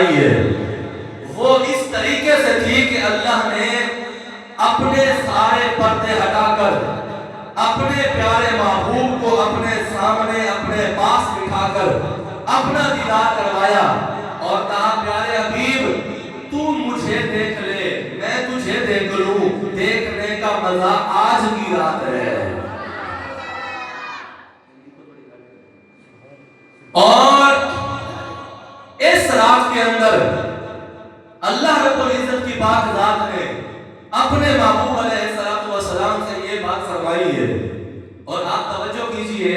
فرمائی ہے وہ اس طریقے سے تھی کہ اللہ نے اپنے سارے پردے ہٹا کر اپنے پیارے محبوب کو اپنے سامنے اپنے پاس بٹھا کر اپنا دیدار کروایا اور کہا پیارے حبیب تو مجھے دیکھ لے میں تجھے دیکھ لوں، دیکھنے کا مزہ آج کی رات ہے۔ اور اس رات کے اندر اللہ رب العزت کی پاک ذات نے اپنے محبوب علیہ السلام سے یہ بات فرمائی ہے۔ اور آپ توجہ کیجئے،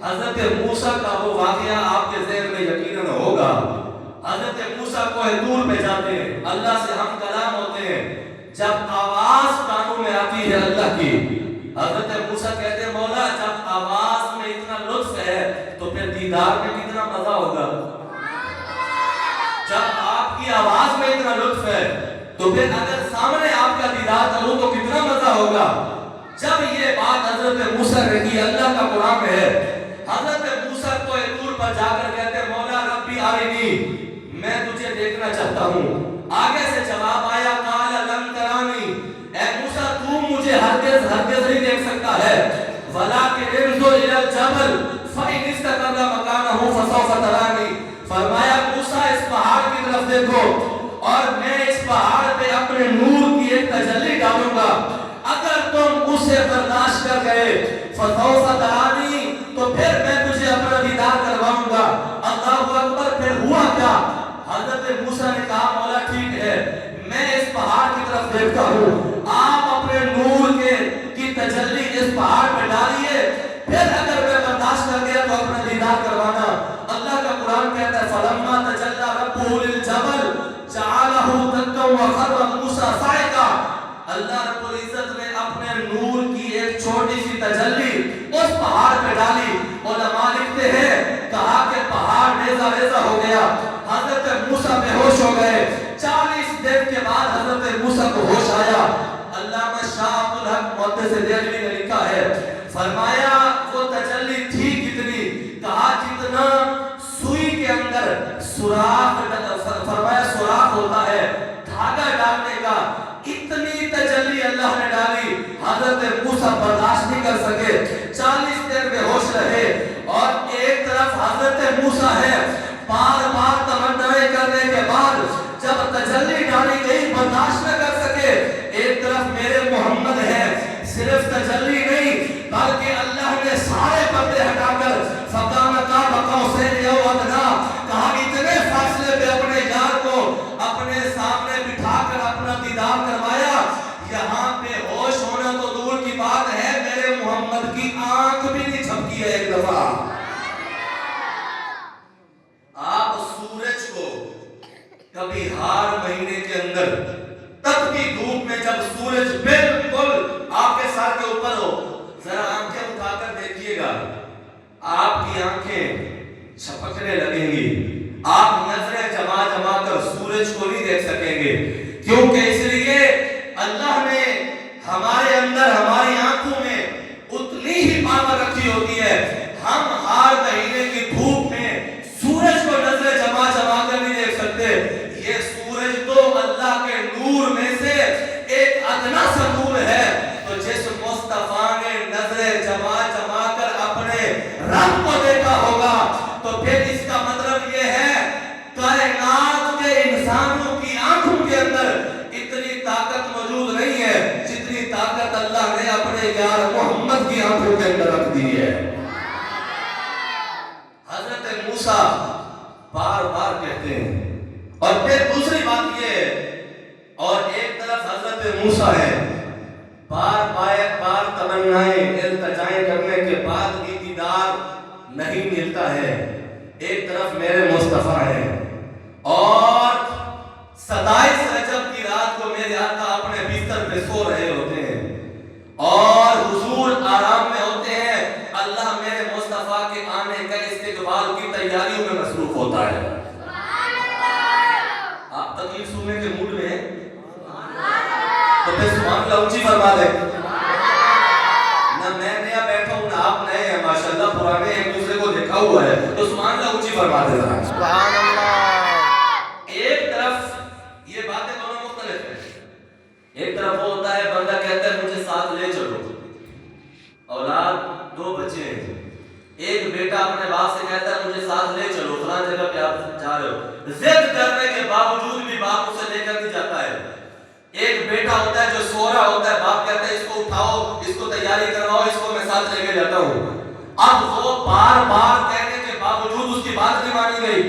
حضرت موسیٰ کا وہ واقعہ آپ کے ذہن میں یقیناً ہوگا۔ حضرت موسیٰ کوہ طور پہ جاتے ہیں، اللہ سے ہم کلام ہوتے ہیں، جب آواز کانوں میں آتی ہے اللہ کی، حضرت موسیٰ کہتے ہیں مولا جب آواز میں اتنا لطف ہے تو پھر دیدار میں کتنا مزہ ہوگا۔ جب آپ کی آواز میں اتنا لطف ہے تو پھر اگر سامنے آپ کا دیدار کروں تو کتنا مزہ ہوگا۔ جب یہ بات حضرت موسیٰ نے کی، اللہ کا قرآن میں ہے، حضرت موسیٰ کوہ طور پر جا کر کہتے ہیں مولا ربی ارنی، میں تجھے دیکھنا چاہتا ہوں۔ آگے سے جواب آیا قال لن ترانی، اے موسیٰ تو مجھے ہرگز نہیں دیکھ سکتا ہے، ولکن انظر الی الجبل فإن استقر مکانہ فسوف ترانی۔ فرمایا موسیٰ اس پہاڑ کی طرف دیکھو اور میں اس پہاڑ پہ اپنے نور کی ایک تجلی ڈالوں گا، اگر تم اسے برداشت کر گئے فسوف ترانی تو پھر میں تجھے اپنا دیدار کرواؤں گا۔ اللہ اکبر۔ پھر ہوا کیا؟ حضرت موسیٰ نے کہا مولا ٹھیک ہے میں اس پہاڑ کی طرف دیکھتا ہوں، آپ اپنے نور کی تجلی اس پہاڑ پہ ڈالیے، پھر اگر میں برداشت کر گیا تو اپنا دیدار کروانا۔ اللہ کا قرآن کہتا ہے فلما تجلی ربہ للجبل جعلہ دکا وخر موسیٰ صعقا۔ اللہ رب العزت نے اپنے نور کی ایک چھوٹی سی تجلی اس پہاڑ پہ ڈالی، علماء لکھتے ہیں کہا کہ پہاڑ ریزہ ریزہ ہو گیا، حضرت موسیٰ بے ہوش ہو گئے۔ 40 دن کے بعد حضرت موسیٰ کو ہوش آیا۔ علامہ شاہ عبد الحق محدث دہلوی نے لکھا ہے، فرمایا وہ تجلی تھی کتنی، کہا جتنا سوئی کے اندر سوراخ، فرمایا سوراخ ہوتا ہے دھاگا ڈالنے کا، اتنی تجلی اللہ نے ڈالی، حضرت موسیٰ برداشت نہیں کر سکے، 40 دن بے ہوش رہے۔ اور ایک طرف حضرت موسیٰ ہے، بار بار تمنائیں کرنے کے بعد جب تجلی ڈالی گئی برداشت نہ کر سکے، ایک طرف میرے محمد ہے، صرف تجلی نہیں بلکہ اللہ نے سارے پردے ہٹا کر فَقَانَ قَابَ قَوْسَيْنِ أَوْ أَدْنَىٰ، کہا اتنے فاصلے پہ اپنے یار کو اپنے سامنے بٹھا کر اپنا دیدار کروایا۔ یہاں پہ ہوش ہونا تو دور کی بات ہے، میرے محمد کی آنکھ بھی نہیں جھپکی ہے ایک دفعہ۔ آپ سورج کو کبھی ہار مہینے کے اندر تپتی دھوپ میں جب سورج بالکل آپ کے سر کے اوپر ہو، ذرا آنکھیں اٹھا کر دیکھیے گا، آپ کی آنکھیں چھپکنے لگیں گی، آپ نظریں جما جما کر سورج کو نہیں دیکھ سکیں گے، کیونکہ اس لیے اللہ نے ہمارے اندر ہماری آنکھوں میں اتنی ہی پاور رکھی ہوتی ہے، ہم ہر مہینے کی دھوپ میں سورج کو نظریں جما جما کر نہیں دیکھ سکتے۔ یہ سورج تو اللہ کے نور میں سے ایک ادنا سا نور ہے، تو جس مصطفیٰ نے نظریں جما جما کر اپنے رب کو دیکھا ہوگا تو پھر اس کا مطلب یہ ہے کائنات کے انسانوں کی آنکھوں کے اندر اتنی طاقت موجود نہیں ہے جتنی طاقت اللہ نے اپنے یار محمد کی آنکھوں کے اندر رکھ دی ہے۔ حضرت موسیٰ بار بار کہتے ہیں، اور پھر دوسری بات یہ ہے، اور ایک طرف حضرت موسیٰ ہے، بار تمنائیں التجائیں کرنے کے بعد بھی دیدار نہیں ملتا ہے، ایک طرف میرے مصطفیٰ ہیں، اور 27 رجب کی رات کو میرے آقا اپنے بستر پہ سو رہے ہوتے ہیں اور حضور آرام میں ہوتے ہیں، اللہ میرے مصطفیٰ کے آنے کا استقبال کی تیاریوں میں مصروف ہوتا ہے۔ آپ تقریر سننے کے موڈ میں ہیں تو پھر سبحان اللہ اونچی فرما دیں۔ نہ میں نیا بیٹھا ہوں نہ آپ نئے ہیں، ماشاءاللہ پرانے ایک دوسرے کو دیکھا ہوا ہے، تو سبحان اللہ اونچی فرما دیں۔ سبحان اللہ۔ ساتھ لے چلو فلاں جگہ پہ آپ جا رہے ہو. ضد کرنے کے باوجود بھی باپ اسے لے کر نہیں جاتا ہے. ایک بیٹا ہوتا ہے جو سو رہا ہوتا ہے, باپ کہتا ہے اس کو اٹھاؤ, اس کو تیاری کرواؤ, اس کو میں ساتھ لے کے جاتا ہوں. اب وہ بار بار کہنے کے باوجود اس کی بات نہیں مانی گئی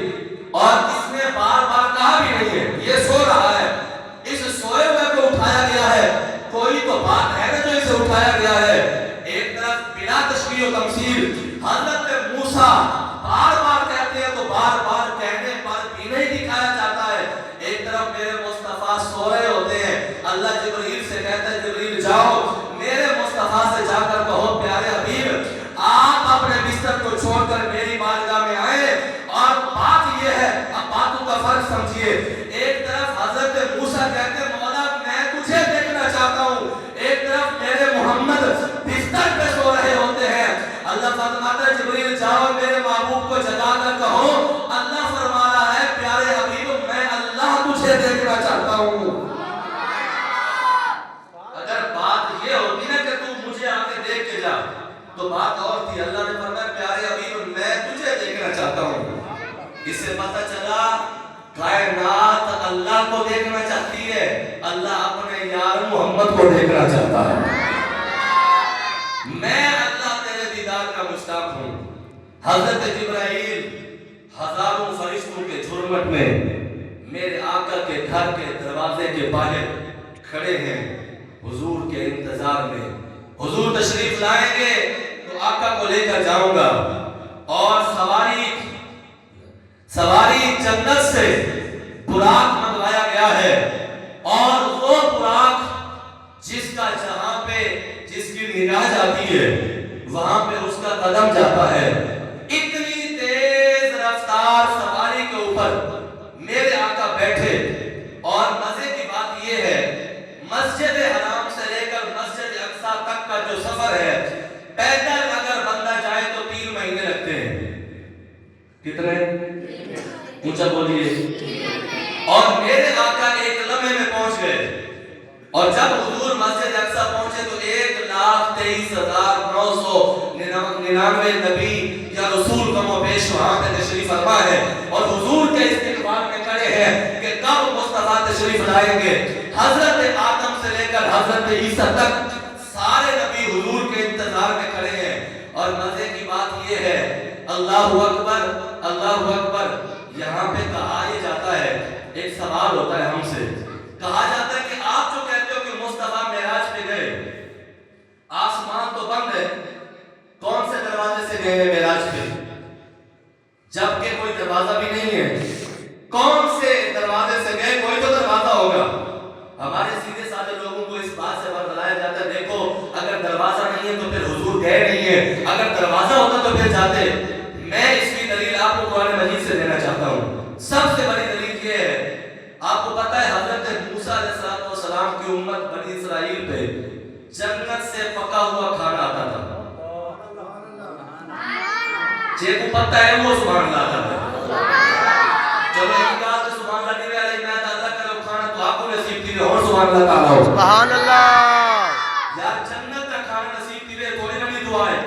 اور اس نے بار بار کہا بھی نہیں ہے. یہ سو رہا ہے, اس سوئے ہوئے کو اٹھایا گیا ہے, کوئی تو بات ہے نا جو اسے اٹھایا گیا ہے. ایک طرف بلا تشبیہ و تمثیل حضرت موسیٰ بار بار کہتے ہیں تو بار بار کہنے پر بھی نہیں دکھایا جاتا ہے. ایک طرف میرے مصطفیٰ سو رہے ہوتے ہیں, اللہ جبریل سے کہتا ہے جبریل جاؤ میرے مصطفیٰ سے جا کر کہو پیارے حبیب آپ اپنے بستر کو چھوڑ کر میری بارگاہ میں آئے. اور بات یہ ہے, اب باتوں کا فرق سمجھیے. ایک طرف حضرت موسیٰ کہتے ہیں مولا میں تجھے دیکھنا چاہتا ہوں, ایک طرف میرے محمد بستر پہ سو رہے ہوتے ہیں. اللہ فرماتا ہے جبریل جاؤ میرے محبوب کو جگا کر کہو اللہ فرما رہا ہے پیارے حبیب میں اللہ تجھے دیکھنا چاہتا ہوں. اگر بات یہ ہوتی نا کہ تو مجھے آ کے دیکھ کے جا تو بات اور تھی. اللہ نے فرمایا پیارے حبیب میں تجھے دیکھنا چاہتا ہوں. اس سے پتہ چلا کائنات اللہ کو دیکھنا چاہتی ہے, اللہ اپنے یار محمد کو دیکھنا چاہتا ہے. میں اللہ تیرے دیدار کا مشتاق ہوں. حضرت جبرائیل ہزاروں فرشتوں کے جھرمٹ میں میرے آقا کے گھر کے دروازے کے باہر کھڑے ہیں حضور کے انتظار میں. حضور تشریف لائیں گے تو آقا کو لے کر جاؤں گا اور سواری جنت سے براق منگوایا گیا ہے. اور وہ براق جس کا جہاں پہ جس کی نگاہ جاتی ہے وہاں پہ اس کا قدم جاتا ہے. اتنی تیز رفتار سواری کے اوپر میرے آقا بیٹھے. اور مزے کی بات یہ ہے مسجد حرام سے لے کر مسجد اقصی تک کا جو سفر ہے پیدل اگر بندہ جائے تو 3 مہینے لگتے ہیں. کتنے؟ اونچا بولیے. اور میرے آقا ایک لمحے میں پہنچ گئے. اور جب حضور مسجد اقصی پہنچے تو 1,23,999 نبی یا رسول کم و بیش وہاں پہ تشریف فرما ہے اور حضور کے استقبال میں کھڑے ہیں کہ کب مصطفیٰ تشریف لائیں گے. حضرت آدم سے لے کر حضرت عیسیٰ تک سارے نبی حضور کے انتظار میں کھڑے ہیں. اور مزے کی بات یہ ہے اللہ اکبر اللہ اکبر. یہاں پہ کہا یہ جاتا ہے, ایک سوال ہوتا ہے ہم سے, کہا جاتا ہے کہ آپ جو کہتے ہو کہ مصطفیٰ معراج پہ گئے, آسمان تو بند ہے, کون سے دروازے سے گئے ہیں معراج پہ جبکہ کوئی دروازہ بھی نہیں ہے؟ کون سے دروازے سے گئے؟ کوئی تو دروازہ ہوگا. ہمارے سیدھے سادے لوگوں کو اس بات سے برگلایا جاتا ہے دیکھو اگر دروازہ نہیں ہے تو پھر حضور گئے نہیں ہے, اگر دروازہ ہوتا تو پھر جاتے. میں اس کی دلیل آپ کو قرآن مجید سے دینا چاہتا ہوں. سب سے بڑی دلیل یہ ہے, آپ کو پتہ ہے حضرت موسیٰ علیہ السلام کی امت بنی اسرائیل پہ جنت سے پکا ہوا کھانا آتا تھا. جے کو پتہ ہے وہ سبحان اللہ آتا تھا. چلو ایک کہا تو سبحان اللہ نہیں علیہ میں اللہ کرو کھانا تو آپ کو نصیب تھی اور سبحان اللہ تعالیٰ ہو. سبحان اللہ. یار جنت کا کھانا نصیب تھی تھوڑی بڑی دعا ہے.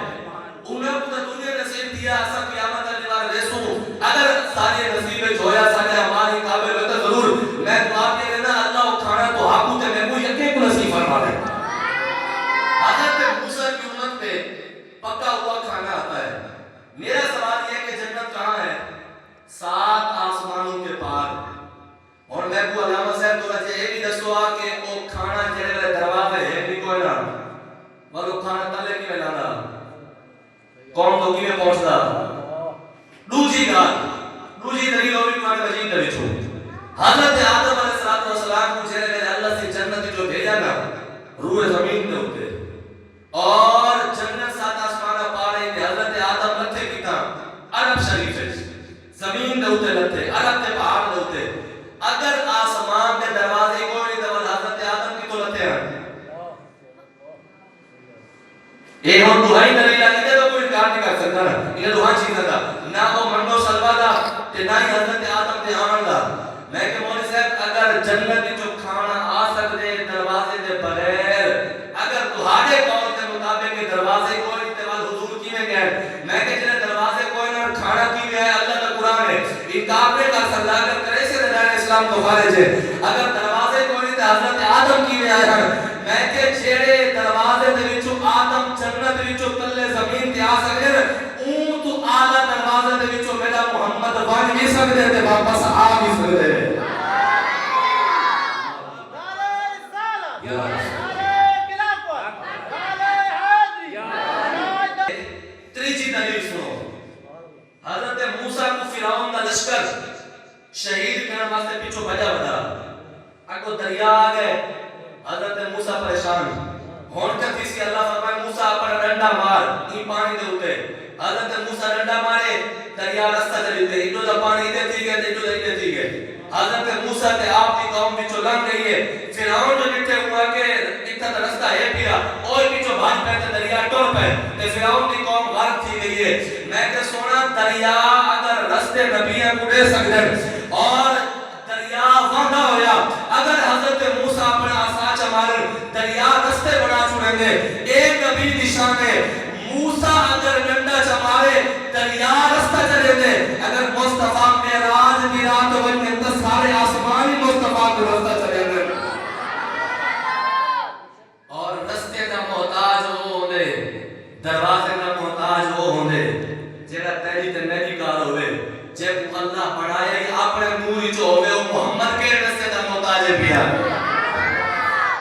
انہیں کو تو دنیا نصیب دیا ایسا قیامت اللہ ریسو اگر سارے نصیبیں جویا سارے ہماری قابل ہوتا ضرور میں دعا کے لینا اللہ وہ کھانا تو حقو تے میں کو یقین کو نصیب فرما دے. حضرت موسیٰ کی امت پہ پکا ہوا کھانا آتا ہے. میرا سوال یہ ہے کہ جنت کہاں ہے؟ 7 آسمانوں کے پار. اور میں کو علامہ صاحب تو رجے یہ بھی دسو آ کہ وہ کھانا جڑے دروازے ہے بھی کوئی نہ اور وہ کھانا تلے کی میں لانا کون تو کی میں پہنچدا. دوسری دلیل اور قرآن مجید دے وچوں حضرت آدم علیہ السلام کو جڑے اللہ سے جنت جو بھیجا نا روح زمین دے اوتے اور جنت 7 آسمان پار ہے کہ حضرت آدم لتھے کیتا عرب شریف زمین دے اوتے لتھے عرب تے پہاڑ دے اوتے. اگر آسمان دے دروازے کوئی نہیں تو حضرت آدم کی تو لتھے ہیں. ایک ہم دعائی دلیل آگی دے تو کوئی انکار نہیں کر سکتا نا. یہ دعا چیز تھا نہ وہ منو سلوہ دا کہ نہ ہی حضرت آدم دے آمن دا. میں کہ مولوی صاحب اگر جنت جو کھانا آ سکتے دروازے دے بغیر اگر تہاڈے قول کے مطابق دروازے کوئی استعمال حضور کی میں گئے میں کہ جنہیں دروازے کوئی نہ کھانا کی میں ہے اللہ اسلام تو خارج ہے اگر دروازے کوئی نہیں تے حضرت آدم کی آئے ہیں میں کہ جیڑے دروازے دے وچوں آدم جنت وچوں تلے زمین تے آ سکدے اون تو اعلی دروازے دے وچوں میرا محمد ون بھی سکدے تے واپس آ بھی سکدے تیجی دلیل سنو حضرت موسیٰ کو فرعون کا لشکر شہید کرنے واسطے پیچھو بھجا بدا اگو دریا آ گئے حضرت موسیٰ پریشان ہون کر تیسی اللہ فرمائے موسیٰ اپنا ڈنڈا مار این پانی دے ہوتے حضرت موسیٰ ڈنڈا مارے دریا رستہ چلی دے انہوں دا پانی ادھر تھی گئے انہوں دا ادھر تھی گئے حضرت موسیٰ تے آپ کی قوم پیچھو لنگ گئی ہے فرعون جو نٹھے ہوا کہ اتنا دا رستہ ہے پیا اور پیچھو بھاج پہ تے دریا ٹور پہ تے فرعون کی قوم غرق تھی گئی ہے میں کہ سونا دریا اگر رستے نبیوں کو دے سکتے اور دریا وعدہ ہویا اگر حضرت موسیٰ اپنا آسا چمارے دریا رستے بنا چھوڑیں گے ایک نبی نشان ہے موسیٰ اگر ڈنڈا چمارے دریا رستہ چلے گے اگر مصطفیٰ معراج بھی رات بن کے تو سارے آسمانی مصطفیٰ کو رستہ چلے گے اور رستے کا محتاج وہ ہونے دروازے کا محتاج وہ ہونے جیڑا تیری تے میری کار ہوئے جب اللہ پڑھایا ہی اپنے موری جو ہوئے وہ محمد کے رستے کا محتاج ہے پیا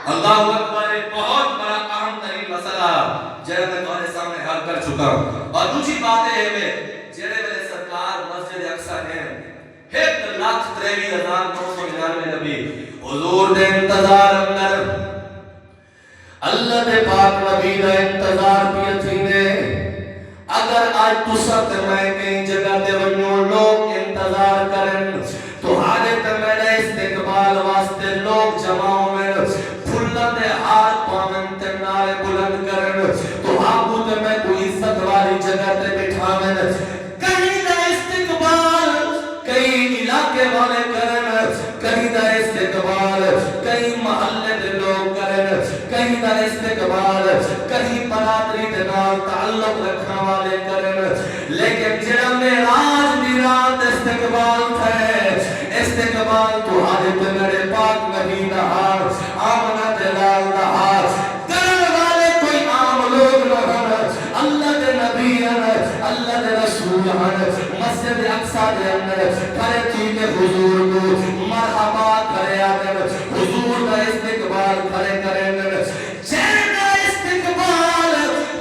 اللہ اکبر ایک بہت بڑا اہم ترین مسئلہ جیڑے میں تمہارے سامنے حل کر چکا ہوں اور دوسری بات ہے جیڑے میرے سرکار مسجد اقصی ہیں 1,63,999 نبی حضور دے انتظار اندر اللہ دے پاک نبی دا انتظار پیا تھینے اگر آج تو سب میں کہیں جگہ دے ونیوں لوگ انتظار کرن تو حالت میرے استقبال واسطے لوگ جماؤں میں پھلا دے ہاتھ پامن تے نعرے بلند کرن تو آگو تے میں کوئی عزت والی جگہ تے بٹھا میں کہیں دا استقبال کہیں علاقے والے کرن کہیں دا استقبال کہیں محلے دے لوگ کرن کہیں دا استقبال کہیں برادری دے نال تعلق رکھنے والے کرن لیکن جڑا معراج دی رات استقبال تھے استقبال تو حضرت میرے پاک نبی دا ہار آمنہ دلال دا ہار کرن والے کوئی عام لوگ نہ اللہ دے نبی اللہ دے رسول مسجد اقصی دے اندر کھڑے تھی کہ حضور کو مرحبا کرے آدم حضور کا استقبال کھڑے کریں چہرہ استقبال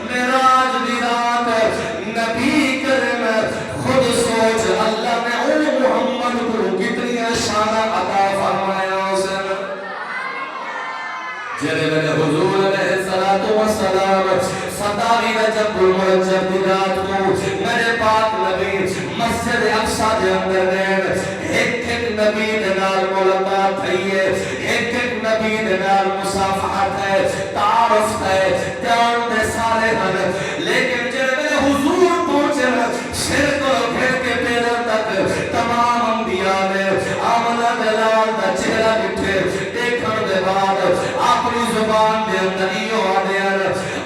معراج دی رات نبی کرم خود سوچ اللہ نے او محمد کو کتنی شان عطا فرمایا اسے جلے میرے حضور علیہ السلام ستاوی رجب المرجب دی رات کو میرے پاک نبی مسجد اقصی دے اندر ایک نبی دے نال ملاقات ہے ایک نبی دے نال مصافحت ہے تعارف ہے دھیان دے سارے ہیں لیکن جب حضور پہنچے سر کو پھیر کے پیروں تک تمام انبیاء نے آمنہ دلال دا چہرہ لٹھے دیکھن دے بعد اپنی زبان دے اندر یہ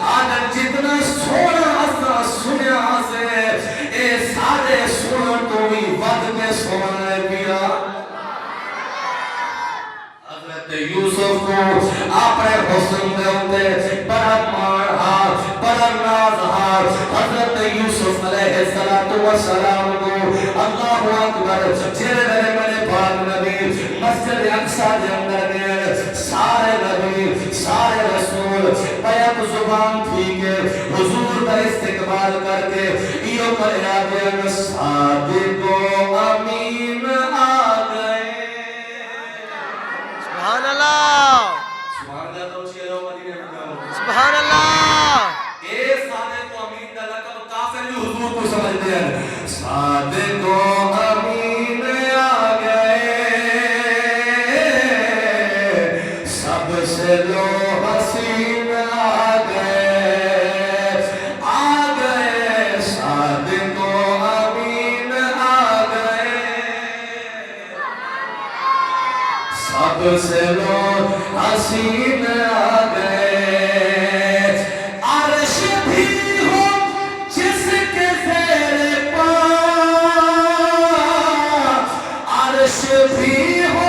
آدھر جتنا سونا اسنا سنیا سے اے سارے سنن تو بھی ود میں سونا پیا حضرت یوسف کو اپنے حسن دے ہوتے بڑا مارہا بڑا نازہا حضرت یوسف علیہ السلام کو اللہ اکبر جیرے میرے پاک نبی مسجد اقصی دے اندر نے سارے نبی سارے رسول بیعت زبان تھی کہ حضور کا استقبال کر کے ایو پر یادیں صادق و امین آ گئے سبحان اللہ سبحان اللہ تو چیلو مدینے میں سبحان اللہ اے صادق و امین کا لقب کافر جو حضور کو سمجھتے ہیں صادق و امین آ گئے سب سے لو حسین آ گئے صادق و امین آ گئے سب سے لو حسین آ گئے عرش بھی ہو جس کے زیر پا عرش بھی ہو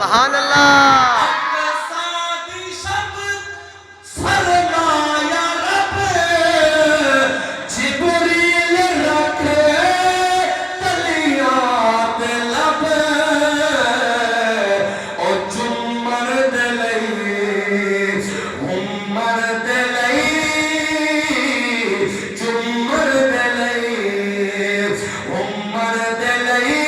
سبحان اللہ سادی شب سرمایہ رب جبریل رکھے تلیات لب او چمر دلئی عمر دلئی چمر دلئی عمر دلئی